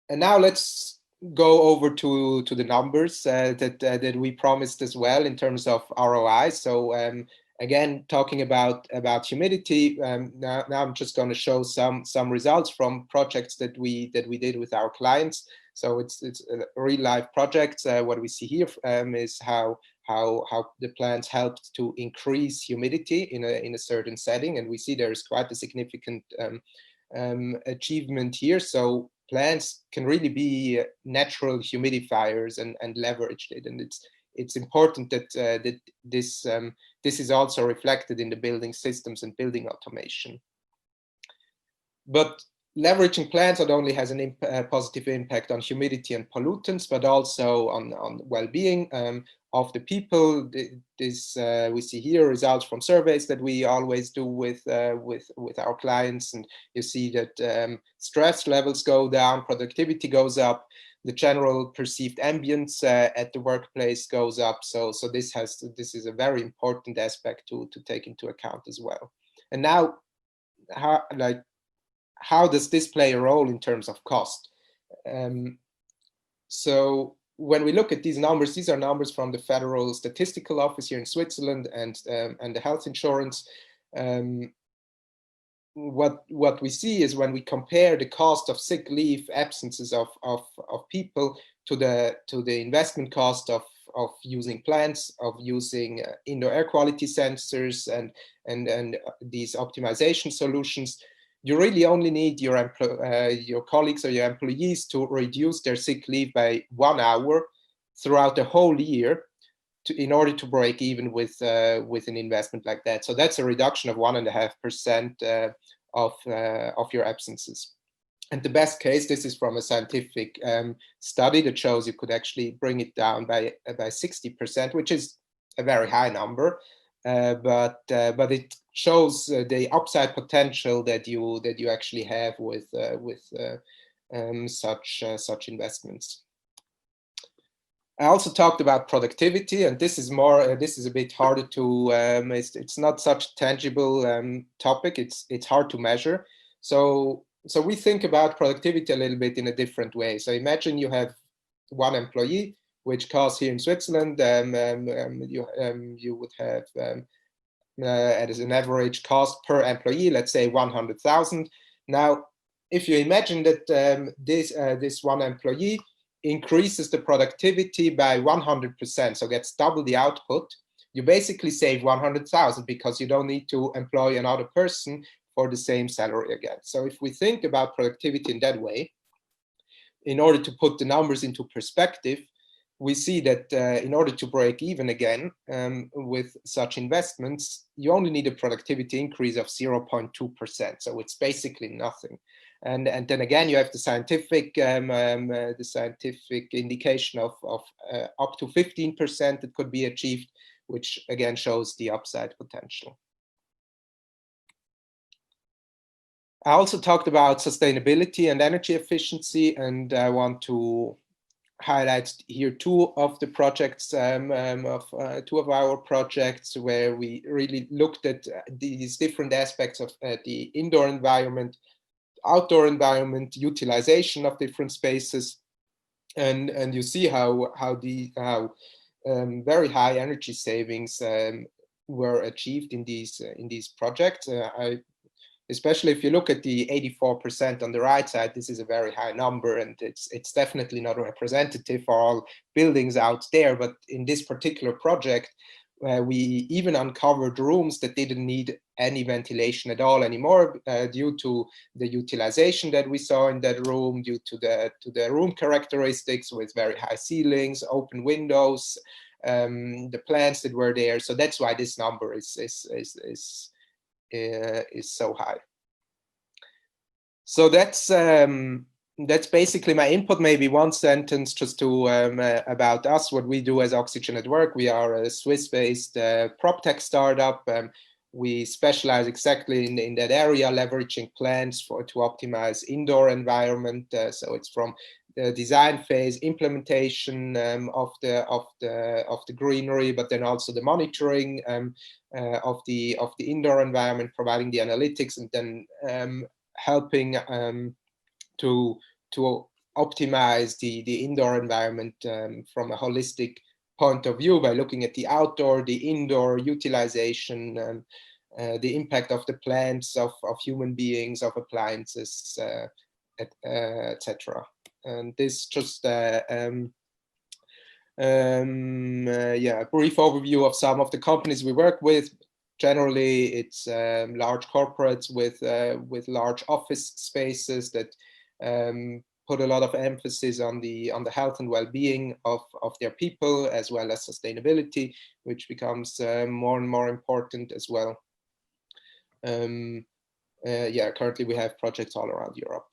And now let's go over to the numbers that we promised as well in terms of ROI. So again, talking about humidity, now I'm just going to show some results from projects that we did with our clients. So it's a real life project. What we see here is how the plants helped to increase humidity in a certain setting, and we see there is quite a significant achievement here. So plants can really be natural humidifiers and leverage it, and it's important that that this is also reflected in the building systems and building automation. But leveraging plants not only has a positive impact on humidity and pollutants, but also on well-being of the people. We see here results from surveys that we always do with our clients, and you see that stress levels go down, productivity goes up, the general perceived ambience at the workplace goes up. So this is a very important aspect to take into account as well. And now, how does this play a role in terms of cost? So when we look at these numbers, these are numbers from the Federal Statistical Office here in Switzerland and the health insurance. What we see is when we compare the cost of sick leave absences of people to the investment cost of using plants, of using indoor air quality sensors and these optimization solutions, you really only need your colleagues or your employees to reduce their sick leave by 1 hour throughout the whole year in order to break even with an investment like that. So that's a reduction of 1.5% of your absences. And the best case, this is from a scientific study that shows you could actually bring it down by 60%, which is a very high number. But it shows the upside potential that you actually have with such investments. I also talked about productivity, and this is a bit harder to. It's not such a tangible topic. It's hard to measure. So we think about productivity a little bit in a different way. So imagine you have one employee, which costs here in Switzerland, you would have as an average cost per employee, let's say 100,000. Now, if you imagine that this one employee increases the productivity by 100%, so gets double the output, you basically save 100,000 because you don't need to employ another person for the same salary again. So if we think about productivity in that way, in order to put the numbers into perspective, we see that in order to break even again with such investments, you only need a productivity increase of 0.2%. So it's basically nothing. And then again, you have the scientific indication of up to 15% that could be achieved, which again shows the upside potential. I also talked about sustainability and energy efficiency, and I want to highlight here two of the projects, two of our projects where we really looked at these different aspects of the indoor environment, outdoor environment, utilization of different spaces, and you see how very high energy savings were achieved in these projects. Especially if you look at the 84% on the right side, this is a very high number, and it's definitely not representative for all buildings out there. But in this particular project, we even uncovered rooms that didn't need any ventilation at all anymore due to the utilization that we saw in that room, due to the room characteristics with very high ceilings, open windows, the plants that were there. So that's why this number is so high. So that's basically my input. Maybe one sentence just to about us, what we do as Oxygen at Work. We are a Swiss-based prop tech startup. We specialize exactly in that area, leveraging plants to optimize indoor environment. So it's from the design phase, implementation of the greenery, but then also the monitoring of the indoor environment, providing the analytics, and then helping to optimize the indoor environment from a holistic point of view by looking at the outdoor, the indoor utilization, the impact of the plants, of human beings, of appliances, etc. And this just yeah, a brief overview of some of the companies we work with. Generally, it's large corporates with large office spaces that put a lot of emphasis on the health and well-being of their people, as well as sustainability, which becomes more and more important as well. Yeah, currently we have projects all around Europe.